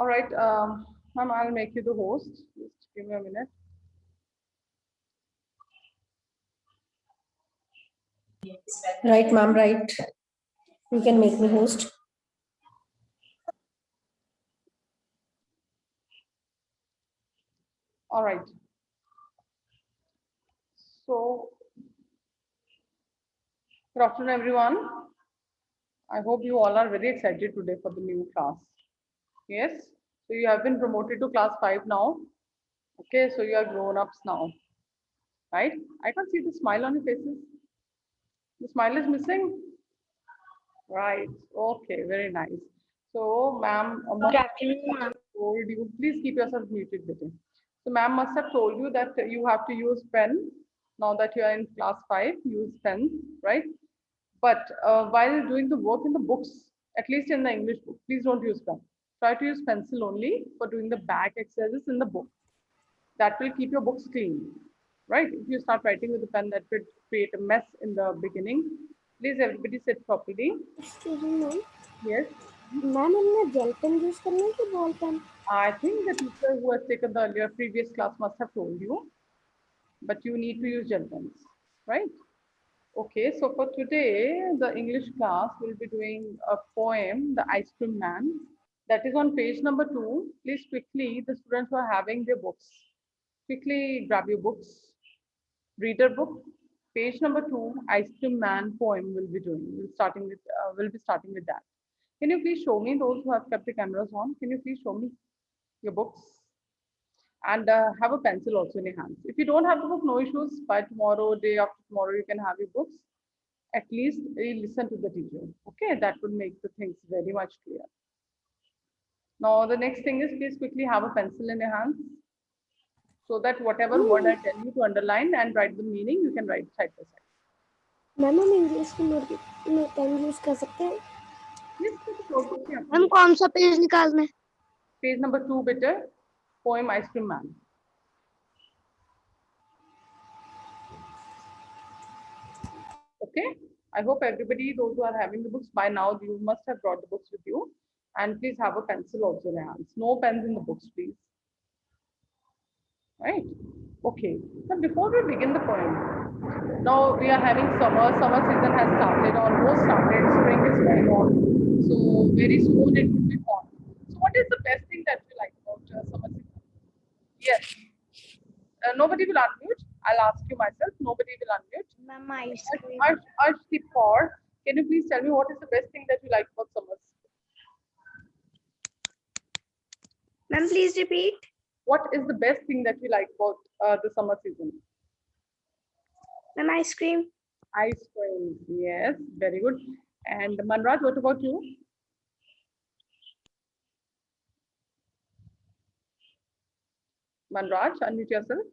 All right, ma'am, I'll make you the host. Just give me a minute. Right, ma'am, right. You can make me host. All right. So, good afternoon, everyone. I hope you all are very excited today for the new class. Yes. So you have been promoted to class 5 now. Okay, so you are grown-ups now, right? I can see the smile on your faces. The smile is missing. Right. Okay, very nice. So, ma'am, Good afternoon, ma'am. told you, please keep yourself muted, bete. So, ma'am must have told you that you have to use pen. Now that you are in class 5, use pen, right? But while doing the work in the books, at least in the English book, please don't use pen. Try to use pencil only for doing the back exercises in the book. That will keep your books clean, right? If you start writing with a pen, that could create a mess in the beginning. Please, everybody sit properly. Excuse me, ma'am. Yes. Ma'am हमने gel pen use करना है कि ball pen? I think the teacher who has taken the earlier previous class must have told you, but you need to use gel pens, right? Okay, so for today, the English class will be doing a poem, The Ice Cream Man. That is on page number 2. Please quickly, the students who are having their books, quickly grab your books. Reader book, page number 2, Ice Cream Man poem will be doing. We'll be starting with that. Can you please show me those who have kept the cameras on? Can you please show me your books? And have a pencil also in your hands. If you don't have the book, no issues. By tomorrow, day after tomorrow, you can have your books. At least listen to the teacher. Okay, that would make the things very much clear. Now, the next thing is please quickly have a pencil in your hands so that whatever word I tell you to underline and write the meaning, you can write side by side. Ma'am हम English की में pen use कर सकते हैं? Yes, notebook से ma'am कौन सा page निकालना है? Page number 2, better. Poem Ice Cream Man. Okay, I hope everybody, those who are having the books by now, you must have brought the books with you. And please have a pencil also in your hands. No pens in the books, please. Right? Okay. Now, before we begin the poem, now we are having summer. Summer season has started, almost started. Spring is going on. So very soon it will be on. So, what is the best thing that you like about summer season? Yes. Nobody will unmute. I'll ask you myself. Nobody will unmute. Ma'am ice cream. Arshdeep Kaur, can you please tell me what is the best thing that you like about summers? Ma'am please repeat. What is the best thing that you like about the summer season? Ma'am ice cream. Ice cream. Yes, very good. And Manraj, what about you? Manraj, unmute yourself.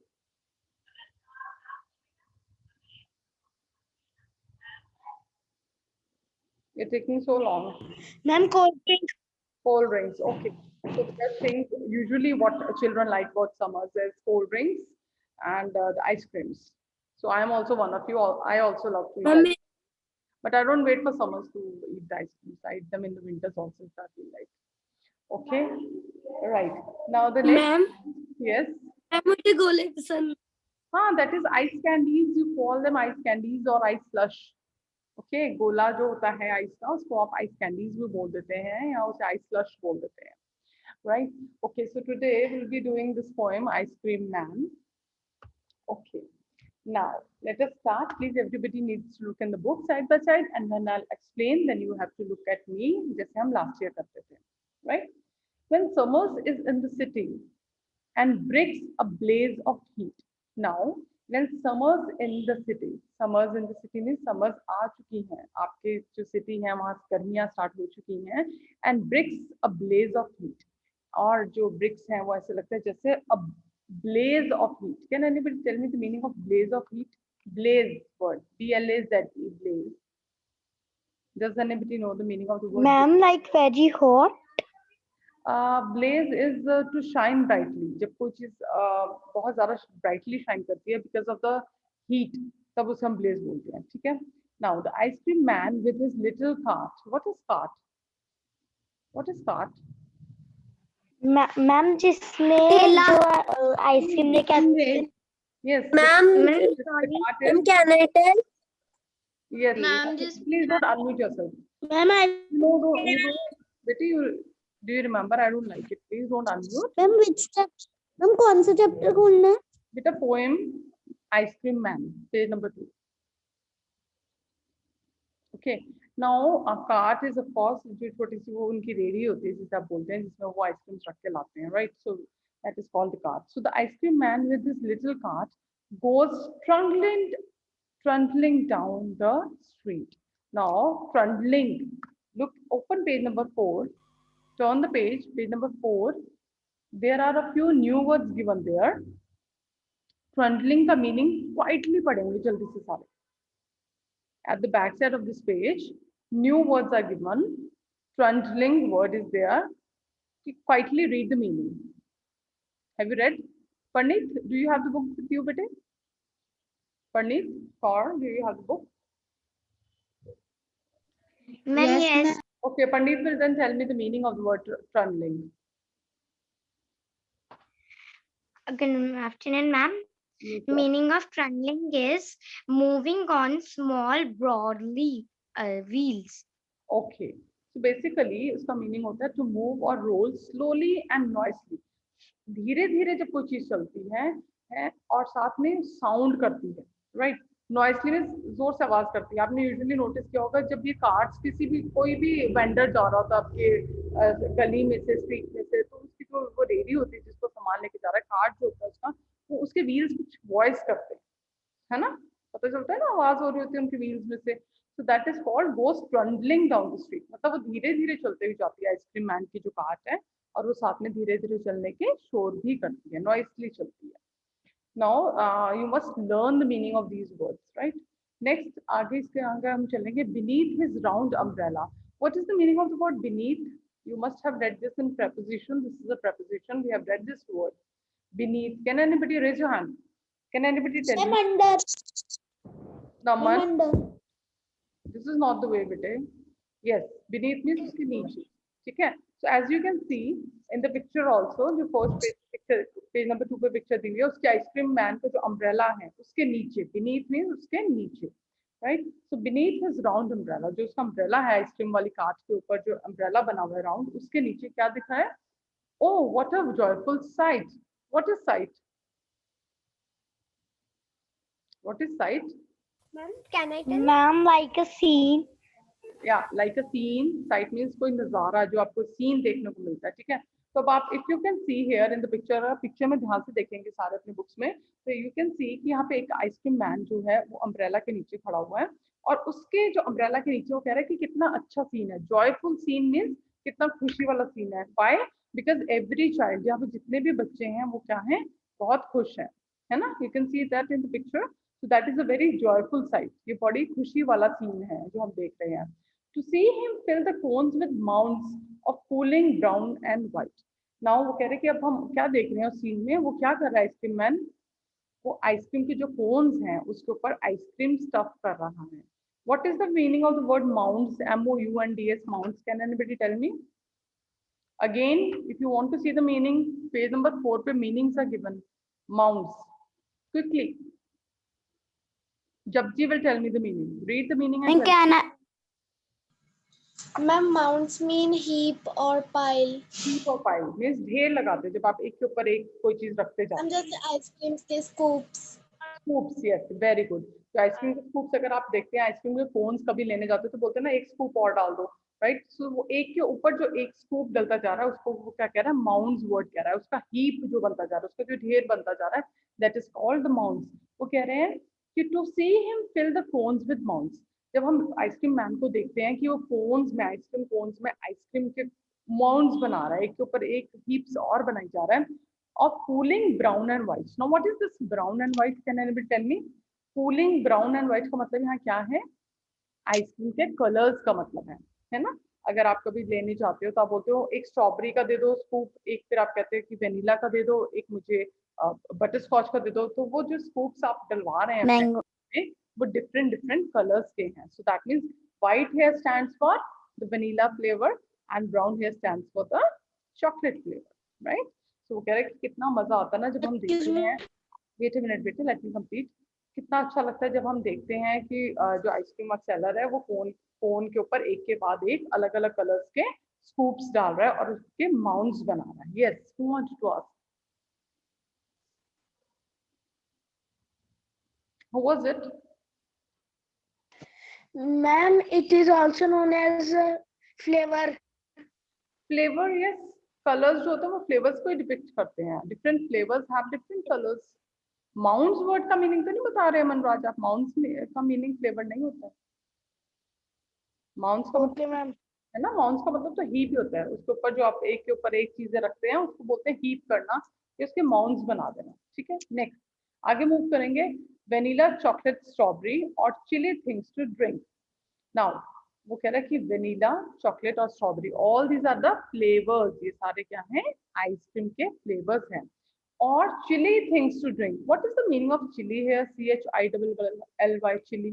You're taking so long. Ma'am cold drink. Cold drinks. Okay. So the best things usually what children like about summers is cold drinks and the ice creams. So I am also one of you. I also love to eat ice cream. But I don't wait for summers to eat the ice creams. I eat them in the winters also if I feel like. Okay. Right. Now the next. Ma'am Yes. मुझे गोले पसंद. That is ice candies. You call them ice candies or ice slush. Okay गोला जो होता है ice का उसको आप आइस कैंडीज भी बोल देते हैं या उसे आइस फ्लश बोल देते हैं right okay so today will be doing this poem ice cream man okay now let us start please everybody needs to look in the book side by side and then I'll explain then you have to look at me जैसे हम last year करते थे right when summers is in the city and breaks a blaze of heat now when summers in the city means summers आ चुकी हैं आपके जो city है वहाँ गर्मियाँ start हो चुकी हैं and bricks a blaze of heat और जो bricks हैं वो ऐसे लगता है जैसे a blaze of heat can anybody tell me the meaning of blaze of heat blaze word blaze blaze does anybody know the meaning of the word ma'am like very hot. Blaze is to shine brightly जब कोई चीज बहुत ज्यादा brightly shine करती है because of the heat तब उसे हम ब्लेज बोलते हैं ठीक है now the ice cream man with his little cart what is cart ma'am जिसमें जो आइसक्रीम लेके आते Yes. Ma'am, This part is, can I tell? yes. Ma'am, just- Please don't unmute yourself. Ma'am, No, you don't. Betty, do you remember? I don't like it. Please don't unmute. Ma'am which chapter? Ma'am कौन सा chapter खोलना है? Beta poem, Ice Cream Man, page number 2. Okay. Now a cart is of course जो छोटी सी वो उनकी ready होती है जिसे आप बोलते हैं जिसमें वो आइसक्रीम रख के लाते हैं, right? So that is called the cart. So the ice cream man with this little cart goes trundling down the street. Now trundling. Look, open page number 4. Turn the page, page number 4. There are a few new words given there. Trundling का meaning quietly पढ़ेंगे जल्दी से सारे. At the back side of this page, new words are given. Trundling word is there. Quietly read the meaning. Have you read? Panit, do you have the book with you, bete? Panit, or do you have the book? Ma'am yes Okay, Pandit will then tell me the meaning of the word trundling. Good afternoon, ma'am. Meaning of trundling is moving on small broadly wheels. Okay, so basically उसका meaning होता है to move or roll slowly and noisily. धीरे धीरे जब कोई चीज चलती है और साथ में साउंड करती है, right? नॉइसली में जोर से आवाज करती है. आपने यूजुअली नोटिस किया होगा जब ये कार्ड्स किसी भी कोई भी वेंडर जा रहा होता आपके गली में से स्ट्रीट में से, तो उसकी जो वो रेडी होती है जिसको सामान लेके जा रहा है, कार्ड जो होता है उसका, वो उसके व्हील्स कुछ वॉइस करते हैं, है ना? पता चलता है ना, आवाज हो रही होती है उनके व्हील्स में से. So that is called goes trundling down the street. मतलब वो धीरे धीरे चलते हुए जाती है आइसक्रीम मैन की जो कार्ट है, और वो साथ में धीरे धीरे चलने के शोर भी करती है, नॉइसली चलती है. Now you must learn the meaning of these words, right? Next, आगे इसके आगे हम चलेंगे. Beneath his round umbrella. What is the meaning of the word beneath? You must have read this in preposition. This is a preposition. We have read this word. Beneath. Can anybody raise your hand? Can anybody tell me? under. Naman. Under. This is not the way, bete. Yes, beneath means उसके नीचे. ठीक है? So as you can see in the picture also, जो first page number 2 पे picture दी हुई है, उसके ice cream man का जो umbrella है उसके नीचे, beneath means उसके नीचे, right? So beneath his round umbrella, जो उसका umbrella है आइसक्रीम वाली कांच के ऊपर जो umbrella बना हुआ है round, उसके नीचे क्या दिखा है? Oh, what a joyful sight! What is sight? What is sight? Ma'am, can I tell? Ma'am, like a scene. Yeah, like a scene. Sight means कोई नजारा जो आपको सीन देखने को मिलता है, ठीक है? तो अब आप if you can see here in the picture, picture में ध्यान से देखेंगे सारे अपने बुक्स में, तो you can see कि यहाँ पे एक आइसक्रीम मैन जो है वो अम्ब्रेला के नीचे खड़ा हुआ है, और उसके जो अम्ब्रेला के नीचे वो कह रहा है कि कितना अच्छा सीन है. जॉयफुल सीन मीन्स कितना खुशी वाला सीन है. Why? Because every child, यहाँ पे जितने भी बच्चे हैं वो क्या हैं? बहुत खुश हैं, है ना? You can see that in the picture. So that is a very joyful sight. ये बड़ी खुशी वाला सीन है जो हम देख रहे हैं. To see him fill the cones with mounds of cooling brown and white. Now वो कह रहे हैं कि अब हम क्या देख रहे हैं उस सीन में, वो क्या कर रहा है आइसक्रीम मैन? वो आइसक्रीम के जो कोन्स हैं उसके ऊपर आइसक्रीम स्टफ कर रहा है. What is the meaning of the word mounds? M-O-U-N-D-S, mounds. Can anybody tell me? Again, if you want to see the meaning, page number 4 पे meanings are given. Mounds. Quickly. Japji will tell me the meaning. Read the meaning and tell me. Ma'am, mounds mean heap or pile. Heap or pile means ढेर लगाते, जब आप एक के ऊपर एक कोई चीज रखते जाते. I'm just ice creams के scoops. Scoops, yes, very good. तो आइसक्रीम के स्कूप्स अगर आप देखते हैं, आइसक्रीम के कोन्स कभी लेने जाते हो तो बोलते हैं ना एक स्कूप और डाल दो, राइट? सो वो एक के ऊपर जो एक स्कूप डलता जा रहा है उसको वो क्या कह रहा है? माउंड्स वर्ड कह रहा है. उसका हीप जो बनता जा रहा है, उसका जो ढेर बनता जा रहा है, that is called the mounds. वो कह रहे हैं कि to see him fill the cones with mounds. जब हम आइसक्रीम मैन को देखते हैं कि वो कोन्स में आइसक्रीम के माउंड्स बना रहा है, एक के ऊपर एक हीप्स और बनाई जा रहा है, of cooling brown and white. Now what is this brown and white? Can anybody tell me? Cooling brown and white का मतलब यहाँ क्या है? आइसक्रीम के कलर्स का मतलब है ना? अगर आप कभी लेने जाते हो तो आप बोलते हो एक स्ट्रॉबेरी का दे दो स्कूप, एक फिर आप कहते हो कि वेनिला का दे दो, एक मुझे बटर स्कॉच का दे दो. तो वो जो स्कूप्स आप डलवा रहे हैं वो डिफरेंट कलर्स के हैं. So that means white hair stands for the vanilla flavour and brown hair stands for the chocolate flavour. Right. तो वो कह रहे हैं कि कितना मजा आता है ना जब हम देखते हैं, वेट अ मिनट बेटे, लेट मी कंप्लीट। कितना अच्छा लगता है जब हम देखते हैं कि जो आइसक्रीम सेलर है वो कोन के ऊपर एक के बाद एक अलग अलग कलर्स के स्कूप्स डाल रहा है और उसके माउंट्स बना रहा है। Yes, who wants to ask? Who was it? Ma'am, it is also known as flavor. Flavour, yes. Colours जो होते हैं वो फ्लेवर्स को ही डिपिक्ट करते हैं। Different flavours have different colours. Mounts word का मीनिंग तो नहीं बता रहे मनराज आप? माउंट्स का मीनिंग फ्लेवर नहीं होता है। माउंट्स का मतलब Okay, ma'am. है ना, माउंट्स का मतलब तो हीप ही होता है। उसके ऊपर जो आप एक के ऊपर एक चीजें रखते हैं उसको बोलते हैं हीप करना, या उसके माउंट्स बना देना। ठीक है, नेक्स्ट आगे मूव करेंगे। वेनिला, चॉकलेट, स्ट्रॉबेरी और chilly things to drink. Now वो कह रहा है कि वेनिला, चॉकलेट और strawberry, all these are the flavours. ये सारे क्या हैं? आइसक्रीम के फ्लेवर्स हैं। और chilly things to drink, what is the meaning of chilly here? CHILLY, chilly.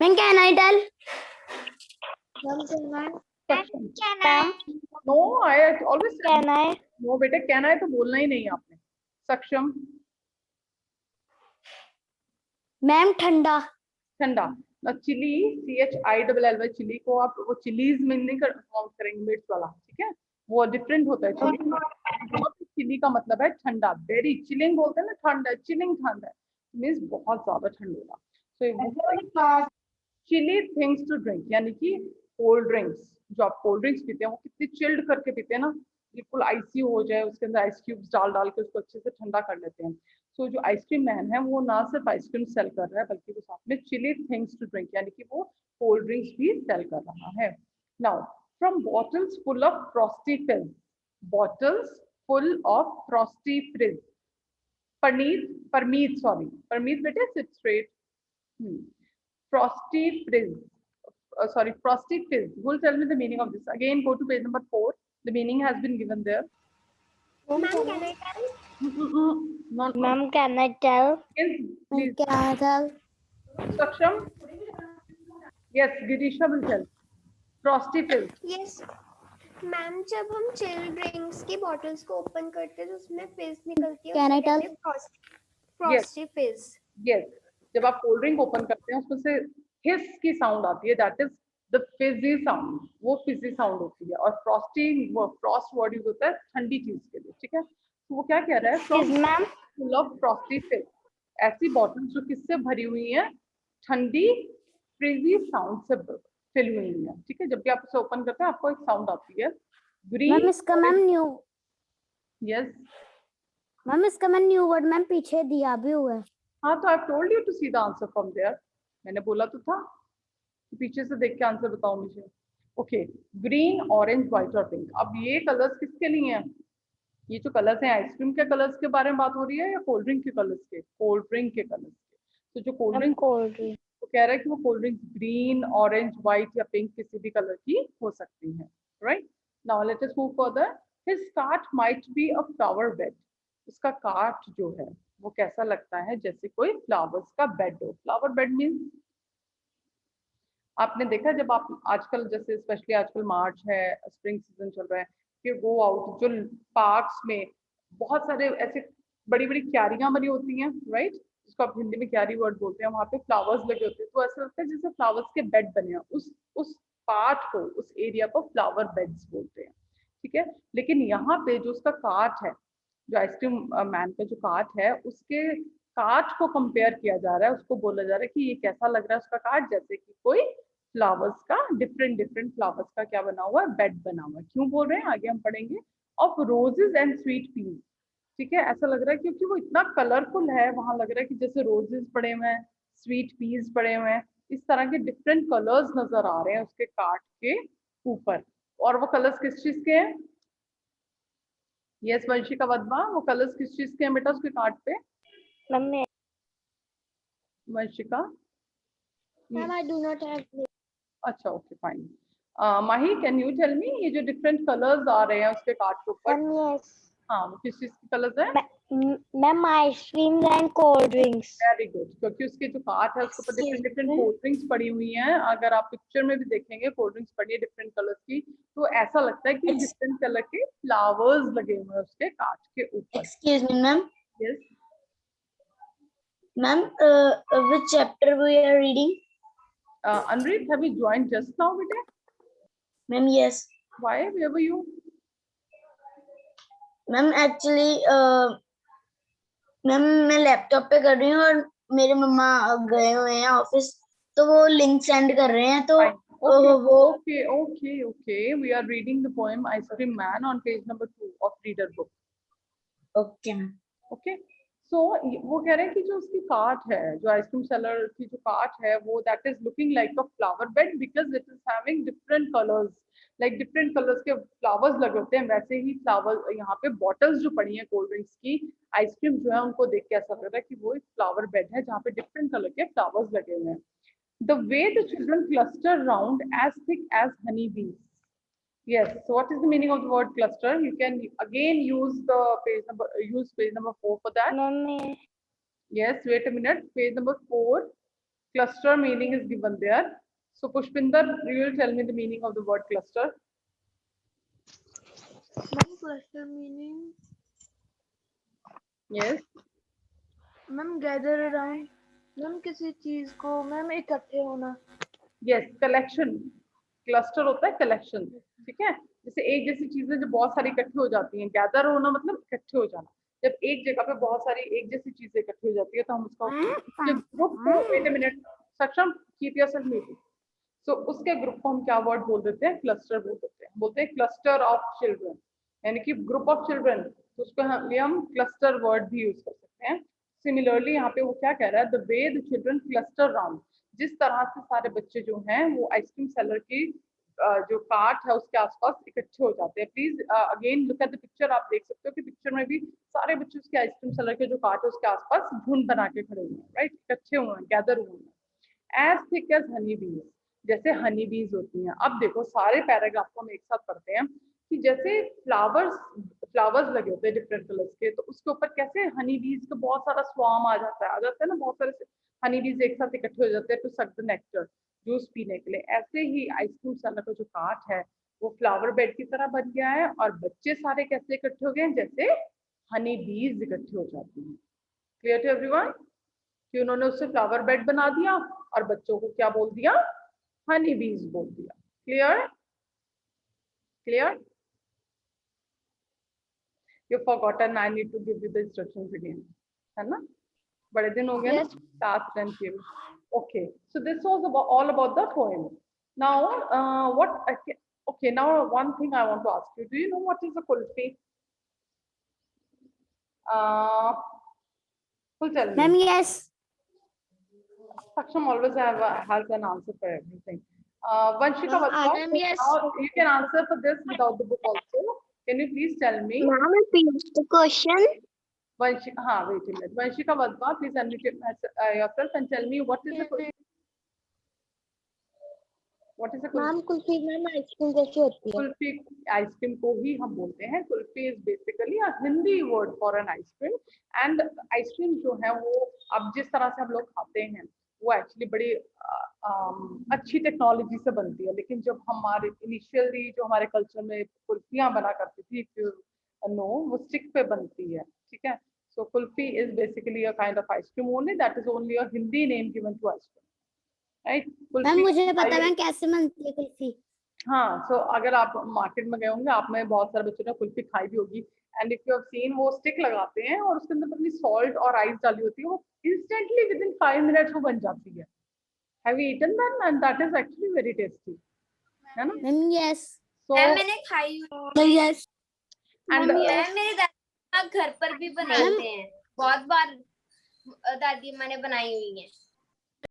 Ma'am, can I tell? Ma'am, can I? Ma'am, no, I always can I? No बेटे, कहना है तो बोलना ही नहीं आपने। सक्षम? Ma'am, ठंडा. ठंडा। चिली, CHILLY, चिली को आप वो चिलीज में नहीं काउंट करेंगे, मिर्च वाला, ठीक है, वो डिफरेंट होता है। चिली का मतलब है ठंडा, वेरी चिलिंग बोलते हैं ना, ठंडा, चिलिंग ठंडा मीन्स बहुत ज्यादा ठंड होगा। सो चिली थिंग्स टू ड्रिंक यानी कि कोल्ड ड्रिंक्स। जो आप कोल्ड ड्रिंक्स पीते हैं वो कितनी चिल्ड करके पीते हैं ना, बिल्कुल आइसी हो जाए, उसके अंदर आइस क्यूब्स डाल डाल के उसको अच्छे से ठंडा कर लेते हैं। सो जो आइसक्रीम मैन है वो ना सिर्फ आइसक्रीम सेल कर रहा है बल्कि वो साथ में चिली थिंग्स टू ड्रिंक यानी कि वो कोल्ड ड्रिंक्स भी सेल कर रहा है। Now from bottles full of frosty film, bottles full of frosty fridge. Parmeet बेटे sit straight. Frosty frizz. Sorry, frosty fizz. Who will tell me the meaning of this? Again, go to page number 4. The meaning has been given there. Ma'am, can I tell? Not Ma'am, can I tell? please. Can I tell? Saksham? Yes, Girisha will tell. Frosty fizz. Yes ma'am, जब हम chill drinks की bottles को open करते हैं तो उसमें फिज निकलती है, Can I tell? फ्रॉस्टी फिज। Yes. जब आप कोल्ड ड्रिंक ओपन करते हैं उसमें से हिस की साउंड आती है, that is the Fiji sound, वो फिजी साउंड होती है। और फ्रॉस्टी, वो फ्रॉस्ट वर्ड यूज होता है ठंडी चीज के लिए, ठीक है। तो वो क्या कह रहा है? Yes, ma'am. Full of Frosty फिज, ऐसी बॉटल जो किससे भरी हुई है? ठंडी फ्रिजी साउंड से फिल हुई है, ठीक है। जब भी आप उसे ओपन करते हैं आपको एक साउंड आती है। मैम, इसका मैम न्यू. यस, मैम, इसका मैम न्यू वर्ड मैम पीछे दिया भी हुआ है. हाँ, तो I told you to see the answer from there. मैंने बोला तो था कि पीछे से देख के आंसर बताओ मुझे। ओके, ग्रीन, ऑरेंज, व्हाइट और पिंक। अब ये कलर्स किसके लिए हैं? ये जो कलर्स हैं आइसक्रीम के कलर्स के बारे में बात हो रही है या कोल्ड ड्रिंक के कलर्स के? कोल्ड ड्रिंक के कलर्स के। तो जो कोल्ड ड्रिंक, Cold drink. वो कह रहा है कि वो cold drink green, orange, white या पिंक किसी भी कलर की हो सकती है, right. Now let us move further. His cart might be a flower bed. उसका कार्ट जो है वो कैसा लगता है? जैसे कोई फ्लावर्स का बेड हो। फ्लावर बेड मीन्स, आपने देखा जब आप आजकल, जैसे स्पेशली आजकल मार्च है, स्प्रिंग सीजन चल रहा है, फिर गो आउट, जो पार्क्स में बहुत सारे ऐसे बड़ी बड़ी क्यारियां बनी होती हैं, राइट, जिसको आप हिंदी में क्यारी वर्ड बोलते हैं, वहां पे फ्लावर्स लगे होते हैं, तो ऐसा लगता है जैसे फ्लावर्स के बेड बने हैं। उस पार्ट को, उस एरिया को फ्लावर बेड्स बोलते हैं, ठीक है। लेकिन यहाँ पे जो उसका कार्ट है, जो आइसक्रीम मैन का जो कार्ट है, उसके कार्ट को कंपेयर किया जा रहा है, उसको बोला जा रहा है कि ये कैसा लग रहा है उसका कार्ट, जैसे कि कोई फ्लावर्स का, डिफरेंट डिफरेंट फ्लावर्स का क्या बना हुआ है? बेड बना हुआ है। क्यों बोल रहे हैं आगे हम पढ़ेंगे। Of roses and sweet peas, ठीक है, ऐसा लग रहा है क्योंकि वो इतना कलरफुल है, वहां लग रहा है कि जैसे रोजेस पड़े हुए हैं, स्वीट पीस पड़े हुए हैं, इस तरह के डिफरेंट कलर्स नजर आ रहे हैं उसके कार्ट के ऊपर। और वो कलर्स किस चीज के हैं? यस, वंशिका वदवा, वो कलर्स किस चीज के हैं बेटा उसके कार्ट पे? Ma'am, Vanshika? Ma'am, I do not have. अच्छा, okay, fine. Mahi, can you tell me, ये जो डिफरेंट कलर्स आ रहे हैं उसके कार्ड के ऊपर, yes. हाँ, वो किस चीज की कलर्स है? Ma'am ice cream and cold drinks. Very good, क्योंकि उसके जो काट है उसके ऊपर डिफरेंट डिफरेंट कोल्ड ड्रिंक्स पड़ी हुई हैं। अगर आप पिक्चर में भी देखेंगे कोल्ड ड्रिंक्स पड़ी है डिफरेंट कलर्स की, तो ऐसा लगता है कि डिफरेंट कलर के फ्लावर्स लगे हुए हैं उसके काट के ऊपर। Excuse me, ma'am. Yes Ma'am, which chapter we are reading? Anrit, have you joined just now, beta? Ma'am, yes. Why? Where were you? Ma'am, actually, ma'am मैं लैपटॉप पे कर रही हूँ और मेरे मम्मा गए हुए हैं ऑफिस, तो वो लिंक सेंड कर रहे हैं, तो वो Okay. We are reading the poem Ice Cream Man on page number 2 of reader book. Okay ma'am. Okay, so वो कह रहे हैं कि जो उसकी काट है, जो आइसक्रीम सेलर की जो काट है, वो that is looking like a flower bed because it is having different colours, like different colours के फ्लावर्स लगे होते हैं। वैसे ही फ्लावर यहाँ पे बॉटल्स जो पड़ी हैं कोल्ड ड्रिंक्स की, आइसक्रीम जो है उनको देख के ऐसा लग रहा है कि वो एक फ्लावर बेड है जहाँ पे डिफरेंट कलर के फ्लावर्स लगे हुए हैं। The way the children cluster round as thick as honey bees. Yes. So what is the meaning of the word cluster? You can again use the page number 4 for that. Ma'am Yes. Wait a minute. Page number 4. Cluster meaning is given there. So Pushpinder, you will tell me the meaning of the word cluster. cluster meaning Yes. Ma'am gather around, ma'am किसी चीज को ma'am इकट्ठे होना। Yes. Collection. Cluster होता है collection. ठीक है, जैसे एक जैसी चीजें जो बहुत सारी इकट्ठी हो जाती हैं, गैदर होना मतलब इकट्ठे हो जाना। जब एक जगह पे बहुत सारी एक जैसी चीजें इकट्ठी हो जाती है तो हम उसका ग्रुप को, वेट अ मिनट सक्षम, कीप योरसेल्फ म्यूटेड। सो उसके ग्रुप को हम क्या वर्ड बोल देते हैं? क्लस्टर बोलते हैं क्लस्टर ऑफ चिल्ड्रन, यानी कि ग्रुप ऑफ चिल्ड्रन, तो उसको हम क्लस्टर वर्ड भी यूज कर सकते हैं। सिमिलरली यहाँ पे वो क्या कह रहा है? The way the children cluster round, जिस तरह से सारे बच्चे जो हैं वो आइसक्रीम सेलर की जो कार्ट है उसके आसपास इकट्ठे हो जाते हैं। Please again look at the picture. आप देख सकते हो कि पिक्चर में भी सारे बच्चे उसके आइसक्रीम सेलर के जो कार्ट है उसके आसपास झुंड बना के खड़े हुए हैं, राइट, इकट्ठे हुए हैं, गैदर हुए हैं। एज थिक एज हनी बीज, जैसे हनी बीज होती हैं। अब देखो सारे पैराग्राफ को हम एक साथ पढ़ते हैं कि जैसे फ्लावर्स लगे होते हैं डिफरेंट कलर्स के, तो उसके ऊपर कैसे हनी बीज का बहुत सारा स्वाम आ जाता है ना, बहुत सारे हनी बीज एक साथ इकट्ठे हो जाते हैं to suck the nectar, juice पीने के लिए। ऐसे ही आइसक्रीम सेलर का जो काट है वो फ्लावर बेड की तरह बन गया है, और बच्चे सारे कैसे इकट्ठे हो गए हैं? जैसे हनी बीज इकट्ठे हो जाती हैं। क्लियर टू एवरीवन कि उन्होंने उससे फ्लावर बेड बना दिया और बच्चों को क्या बोल दिया? हनी बीज बोल दिया। Clear? Clear? You forgotten, I need to give you the instructions again, है ना? बड़े दिन हो गए ना टास्क रन किए। Okay, so this was all about the poem. Now, okay, now one thing I want to ask you. Do you know what is a kulfi? Who tell me? Ma'am, yes. Saksham always has an answer for everything. Vanshika, Ma'am, yes. now you can answer for this without the book also. Can you please tell me? Ma'am repeat the question. Vanshika, wait a minute. Vanshika Vadva, please unmute yourself and tell me what is a kulfi? What is a kulfi? Ma'am kulfi ma'am ice cream जैसी होती है। Kulfi ice cream को ही हम बोलते हैं। Kulfi is basically a Hindi word for an ice cream. And ice cream जो है वो अब जिस तरह से हम लोग खाते हैं वो एक्चुअली बड़ी अच्छी टेक्नोलॉजी से बनती है, लेकिन जब हमारे इनिशियली जो हमारे कल्चर में कुल्फियाँ बना करती थी, नो, वो स्टिक पे बनती है। ठीक है, so kulfi is basically a kind of ice cream only, that is only a Hindi name given to ice cream, right? Ma'am मुझे पता है कैसे बनती है कुल्फी। हाँ, सो अगर आप मार्केट में गए होंगे, आप में बहुत सारे बच्चों ने कुल्फी खाई भी होगी, and if you have seen, वो स्टिक लगाते हैं और उसके अंदर अपनी सॉल्ट और आइस डाली होती है, वो इंस्टेंटली विद इन 5 मिनट्स वो बन जाती है। Have you eaten that? And that is actually very tasty, है ना? Ma'am yes. सो मैंने खाई हुई यस। एंड मैम, मेरे दादी घर पर भी बनाते हैं, बहुत बार दादी माँ ने बनाई हुई है।